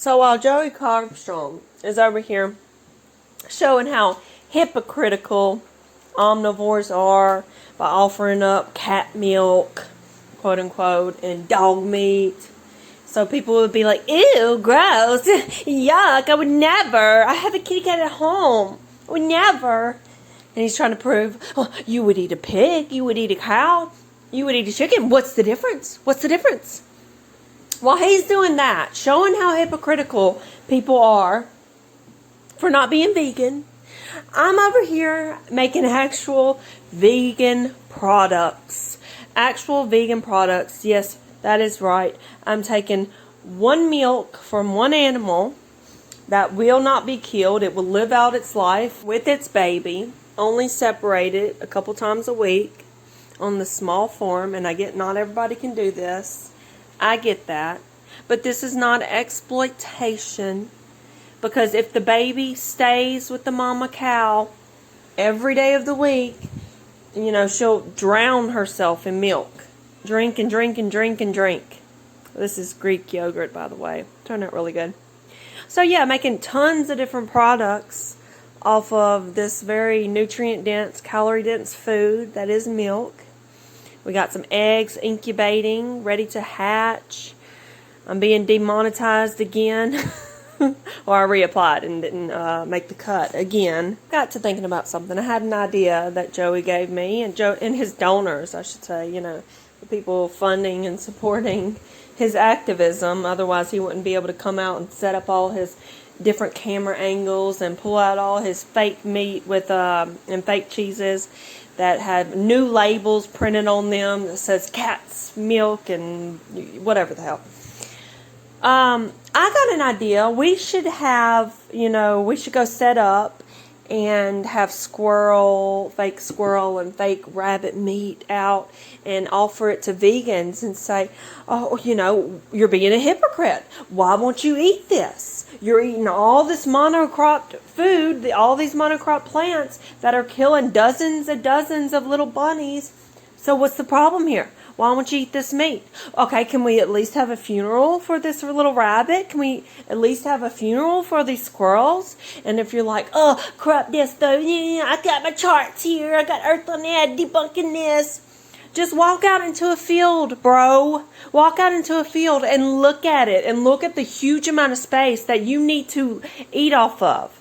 So while Joey Carbstrong is over here showing how hypocritical omnivores are by offering up cat milk, quote unquote, and dog meat. So people would be like, ew, gross, yuck, I would never. I have a kitty cat at home. I would never. And he's trying to prove, oh, you would eat a pig, you would eat a cow, you would eat a chicken. What's the difference? What's the difference? While he's doing that, showing how hypocritical people are for not being vegan, I'm over here making actual vegan products. Actual vegan products. Yes, that is right. I'm taking one milk from one animal that will not be killed. It will live out its life with its baby, only separated a couple times a week on the small farm. And I get not everybody can do this. I get that. But this is not exploitation. Because if the baby stays with the mama cow every day of the week, she'll drown herself in milk. Drink and drink and drink and drink. This is Greek yogurt, by the way. Turned out really good. So yeah, making tons of different products off of this very nutrient-dense, calorie-dense food that is milk. We got some eggs incubating, ready to hatch. I'm being demonetized again. Or I reapplied and didn't make the cut again. Got to thinking about something. I had an idea that Joey gave me, and his donors, I should say, the people funding and supporting his activism. Otherwise, he wouldn't be able to come out and set up all his different camera angles and pull out all his fake meat with and fake cheeses that have new labels printed on them that says cat's milk and whatever the hell. I got an idea. We should have, we should go set up and have fake squirrel and fake rabbit meat out and offer it to vegans and say, oh, you're being a hypocrite. Why won't you eat this? You're eating all this monocropped food, all these monocropped plants that are killing dozens and dozens of little bunnies. So what's the problem here? Why won't you eat this meat? Okay, can we at least have a funeral for this little rabbit? Can we at least have a funeral for these squirrels? And if you're like, oh, crap this though, yeah, I got my charts here, I got Earth on Ed debunking this. Just walk out into a field, bro. Walk out into a field and look at it. And look at the huge amount of space that you need to eat off of.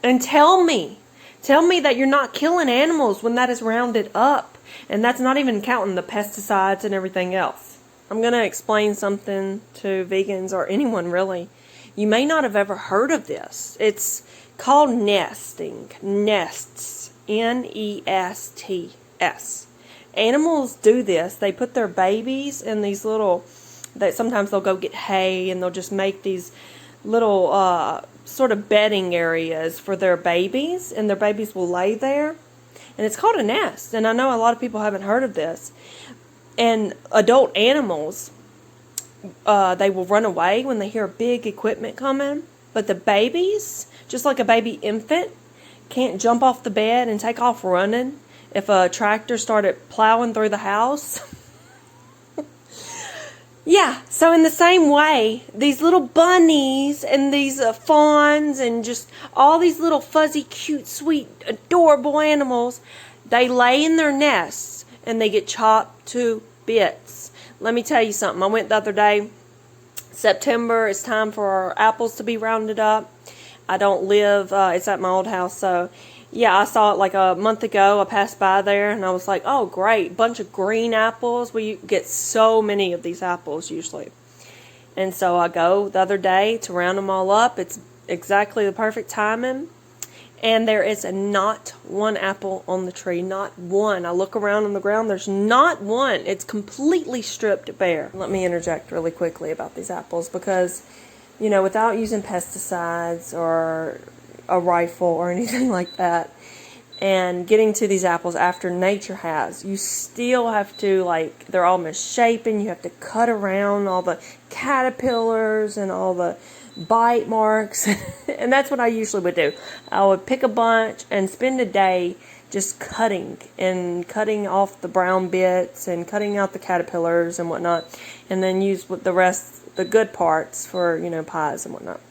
And tell me that you're not killing animals when that is rounded up. And that's not even counting the pesticides and everything else. I'm going to explain something to vegans or anyone really. You may not have ever heard of this. It's called nesting. Nests. Nests. Animals do this. They put their babies in these sometimes they'll go get hay and they'll just make these little sort of bedding areas for their babies. And their babies will lay there. And it's called a nest. And I know a lot of people haven't heard of this. And adult animals, they will run away when they hear big equipment coming. But the babies, just like a baby infant, can't jump off the bed and take off running if a tractor started plowing through the house. Yeah, so in the same way, these little bunnies and these fawns and just all these little fuzzy, cute, sweet, adorable animals, they lay in their nests and they get chopped to bits. Let me tell you something. I went the other day, September, it's time for our apples to be rounded up. I don't live, it's at my old house, so yeah, I saw it like a month ago. I passed by there and I was like, oh, great. Bunch of green apples. We get so many of these apples usually. And so I go the other day to round them all up. It's exactly the perfect timing. And there is not one apple on the tree. Not one. I look around on the ground. There's not one. It's completely stripped bare. Let me interject really quickly about these apples because, without using pesticides or a rifle or anything like that and getting to these apples after nature has, you still have to, they're all misshapen. You have to cut around all the caterpillars and all the bite marks. And that's what I usually would do. I would pick a bunch and spend a day just cutting off the brown bits and cutting out the caterpillars and whatnot, and then use the rest the good parts for, pies and whatnot.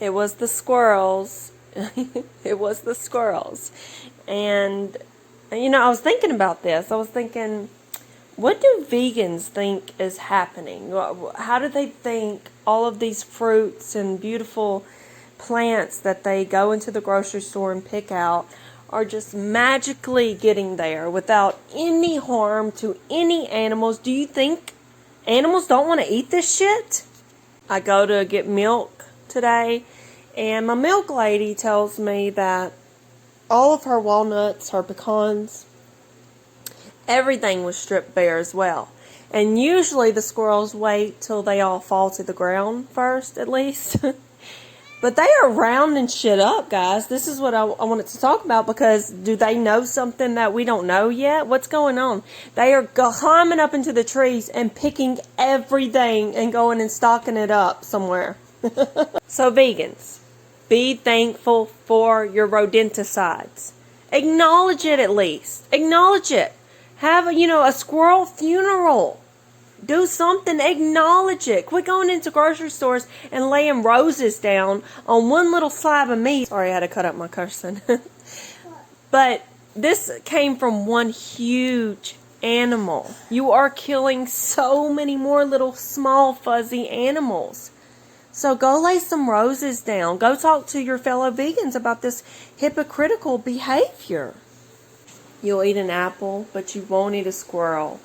It was the squirrels. It was the squirrels. And, I was thinking about this. I was thinking, what do vegans think is happening? How do they think all of these fruits and beautiful plants that they go into the grocery store and pick out are just magically getting there without any harm to any animals? Do you think animals don't want to eat this shit? I go to get milk today, and my milk lady tells me that all of her walnuts, her pecans, everything was stripped bare as well. And usually the squirrels wait till they all fall to the ground first, at least. But they are rounding shit up, guys. This is what I wanted to talk about, because do they know something that we don't know yet? What's going on? They are climbing up into the trees and picking everything and going and stocking it up somewhere. So vegans, be thankful for your rodenticides. Acknowledge it at least. Acknowledge it. Have a squirrel funeral. Do something, acknowledge it. Quit going into grocery stores and laying roses down on one little slab of meat. Sorry, I had to cut up my cursing. But this came from one huge animal. You are killing so many more little small fuzzy animals. So go lay some roses down. Go talk to your fellow vegans about this hypocritical behavior. You'll eat an apple, but you won't eat a squirrel.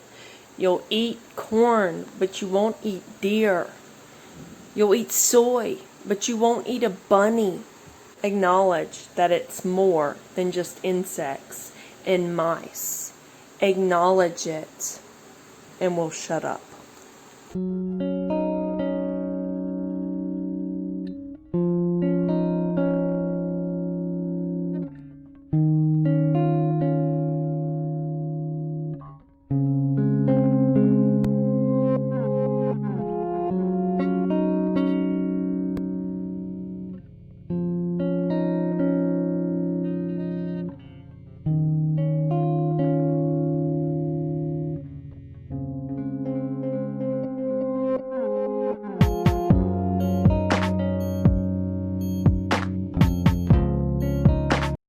You'll eat corn, but you won't eat deer. You'll eat soy, but you won't eat a bunny. Acknowledge that it's more than just insects and mice. Acknowledge it, and we'll shut up.